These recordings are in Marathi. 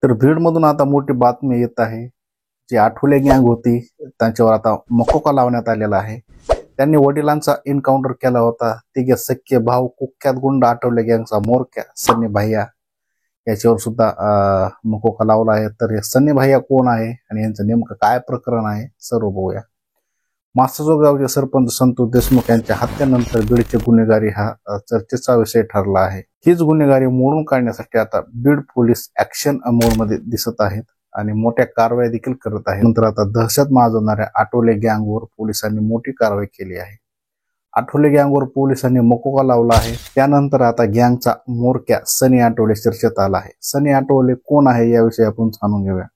तर बीडमधून आता मोठी बातमी येत आहे। जी आठवले गँग होती त्यांच्यावर आता मकोका लावण्यात आलेला आहे। त्यांनी वडिलांचा एन्काउंटर केला होता। तिघे सख्खे भाऊ कुख्यात गुंड आठवले गँगचा म्होरक्या सन्नी भैया याच्यावर सुद्धा मकोका लावला आहे। तर हे सन्नी भैया कोण आहे आणि यांचं नेमकं काय प्रकरण आहे सर्व बघूया। मासाजोग गावचे सरपंच संतोष देशमुख यांच्या हत्येनंतर बीडचे गुन्हेगारी हा चर्चेचा विषय ठरला आहे। हीच गुन्हेगारी मोडून काढण्यासाठी आता बीड पोलीस ऍक्शन मोडमध्ये दिसत आहेत आणि मोठ्या कारवाई देखील करत आहेत। नंतर आता दहशत माजवणाऱ्या आठवले गँगवर पोलिसांनी मोठी कारवाई केली आहे। आठवले गँगवर पोलिसांनी मकोका लावला आहे। त्यानंतर आता गँगचा म्होरक्या सनी आठवले चर्चेत आला आहे। सनी आठवले कोण आहे याविषयी आपण जाणून घेऊया।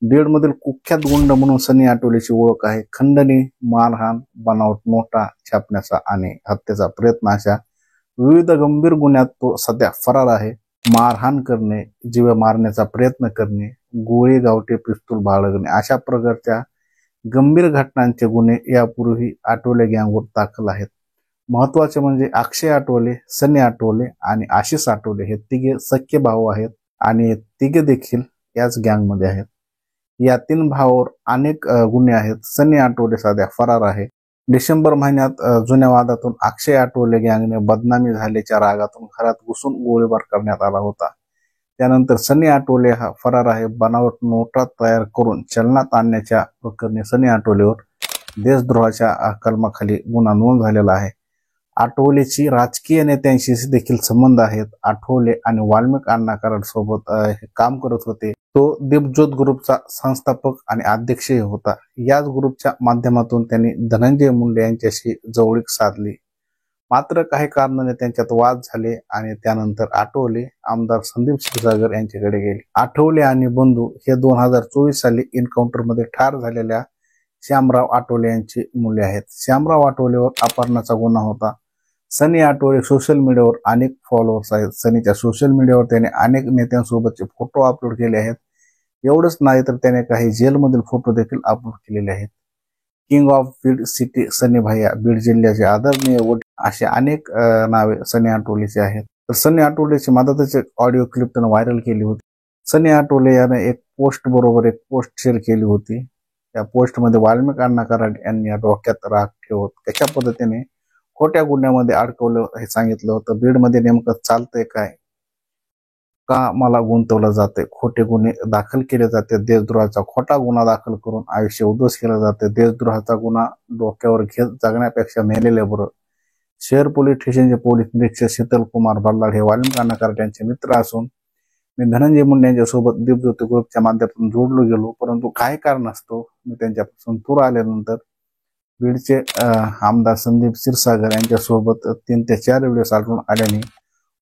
बीडमधील कुख्यात गुंड म्हणून सनी आठवलेची ओळख आहे। खंडणी, मारहाण, बनावट नोटा छापण्याचा आणि हत्येचा प्रयत्न अशा विविध गंभीर गुन्ह्यात तो सध्या फरार आहे। मारहाण करणे, जीव मारण्याचा प्रयत्न करणे, गोळी गावठी पिस्तूल बाळगणे अशा प्रकारच्या गंभीर घटनांचे गुन्हे यापूर्वी आठवले गँगवर दाखल आहेत। महत्वाचे म्हणजे अक्षय आठवले, सनी आठवले आणि आशिष आठवले हे तिघे सख्खे भाऊ आहेत आणि तिघे देखील याच गँगमध्ये आहेत। या तीन भावावर अनेक गुन्हे आहेत। सनी आठवले सध्या फरार आहे। डिसेंबर महिन्यात जुन्या वादातून अक्षय आठवले गँगने बदनामी झाल्याच्या रागातून घरात घुसून गोळीबार करण्यात आला होता। त्यानंतर सनी आठवले हा फरार आहे। बनावट नोटा तयार करून चलनात आणण्याच्या प्रकरणी सनी आठवलेवर देशद्रोहाच्या कलमाखाली गुन्हा नोंद झालेला आहे। आठवलेची राजकीय नेत्यांशी देखील संबंध आहेत। आठवले आणि वाल्मिक अण्णा कराड सोबत काम करत होते। तो दीपज्योत ग्रुपचा संस्थापक आणि अध्यक्षही होता। याच ग्रुपच्या माध्यमातून त्यांनी धनंजय मुंडे यांच्याशी जवळीक साधली। मात्र काही कारणाने त्यांच्यात वाद झाले आणि त्यानंतर आठवले आमदार संदीप क्षीरसागर यांच्याकडे गेले। आठवले आणि बंधू हे 2024 साली एन्काउंटर मध्ये ठार झालेल्या श्यामराव आठवले यांची मुले आहेत। श्यामराव आठवलेवर अपहरणाचा गुन्हा होता। सनी आठवले सोशल मीडियावर अनेक फॉलोअर्स आहेत। सनीच्या सोशल मीडियावर त्याने अनेक नेत्यांसोबतचे फोटो अपलोड केले आहेत। एवढंच नाही तर त्याने काही जेलमधील फोटो देखील अपलोड केलेले आहेत। किंग ऑफ बीड सिटी सनी भैया, बीड जिल्ह्याचे आदरणीय असे अनेक नावे सनी आठवलेची आहेत। तर सनी आठवलेची मदतीची ऑडिओ क्लिप त्याने व्हायरल केली होती। सनी आठवले याने एक पोस्ट बरोबर एक पोस्ट शेअर केली होती। त्या पोस्टमध्ये वाल्मिक अण्णा कराड यांनी डोक्यात राग ठेवत कशा पद्धतीने खोट्या गुन्ह्यामध्ये अडकवलं हे सांगितलं होतं। बीडमध्ये नेमकं चालतंय काय, का मला गुंतवलं जाते, खोटे गुन्हे दाखल केले जाते, देशद्रोहाचा खोटा गुन्हा दाखल करून आयुष्य उद्ध्वस्त केलं जाते, देशद्रोहाचा गुन्हा डोक्यावर घेत जगण्यापेक्षा मेलेले बरं। शहर पोलीस स्टेशनचे पोलीस निरीक्षक शीतल कुमार बल्लाळ हे वाल्मिक अण्णा कराड यांचे मित्र असून मी धनंजय मुंडे यांच्यासोबत दीपज्योती ग्रुपच्या माध्यमातून जोडलो गेलो, परंतु काही कारण असतो मी त्यांच्यापासून दूर आल्यानंतर बीडचे आमदार संदीप क्षीरसागर यांच्यासोबत 3 ते 4 व्हिडिओ आढळून आल्याने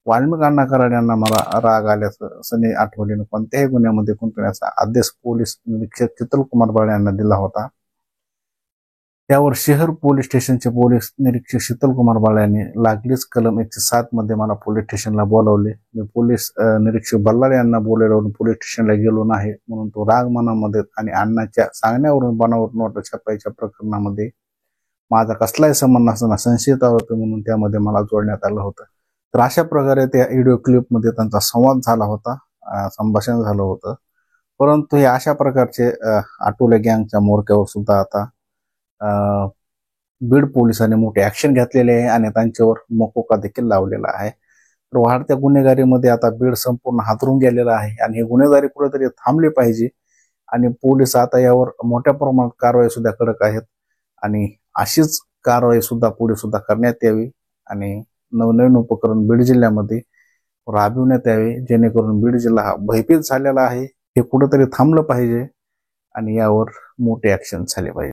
वाल्मिक अण्णा कराड यांना मला राग आल्याचं सनी आठवलेनं कोणत्याही गुन्ह्यामध्ये गुंतवण्याचा आदेश पोलीस निरीक्षक शीतल कुमार बल्लाळ यांना दिला होता। त्यावर शहर पोलीस स्टेशनचे पोलीस निरीक्षक शीतल कुमार बल्लाळ यांनी लागलीच कलम 107 मध्ये मला पोलीस स्टेशनला बोलावले। मी पोलीस निरीक्षक बल्लाळ यांना बोलावल्यावरून पोलीस स्टेशनला गेलो नाही म्हणून तो राग मनामध्ये आणि अण्णाच्या सांगण्यावरून बनावट नोट छापायच्या प्रकरणामध्ये माझा कसलाही संबंध नसताना संशयित आरोपी म्हणून त्यामध्ये मला जोडण्यात आलं होतं। तर अशा प्रकारे त्या व्हिडिओ क्लिपमध्ये त्यांचा संवाद झाला होता, संभाषण झालं होतं। परंतु हे अशा प्रकारचे आठवले गँगच्या म्होरक्यावर सुद्धा आता बीड पोलिसांनी मोठी ऍक्शन घेतलेली आहे आणि त्यांच्यावर मकोका देखील लावलेला आहे। तर वाढत्या गुन्हेगारीमध्ये आता बीड संपूर्ण हादरून गेलेला आहे आणि ही गुन्हेगारी कुठेतरी थांबली पाहिजे आणि पोलीस आता यावर मोठ्या प्रमाणात कारवाई सुद्धा करत आहेत आणि अशीच कारवाई सुद्धा पुढे सुद्धा करण्यात यावी आणि नवनवीन उपकरण बीड जिल्ह्यामध्ये राबविण्यात यावे, जेणेकरून बीड जिल्हा हा भयभीत झालेला आहे। हे कुठेतरी थांबलं पाहिजे आणि यावर मोठे ऍक्शन झाले पाहिजे।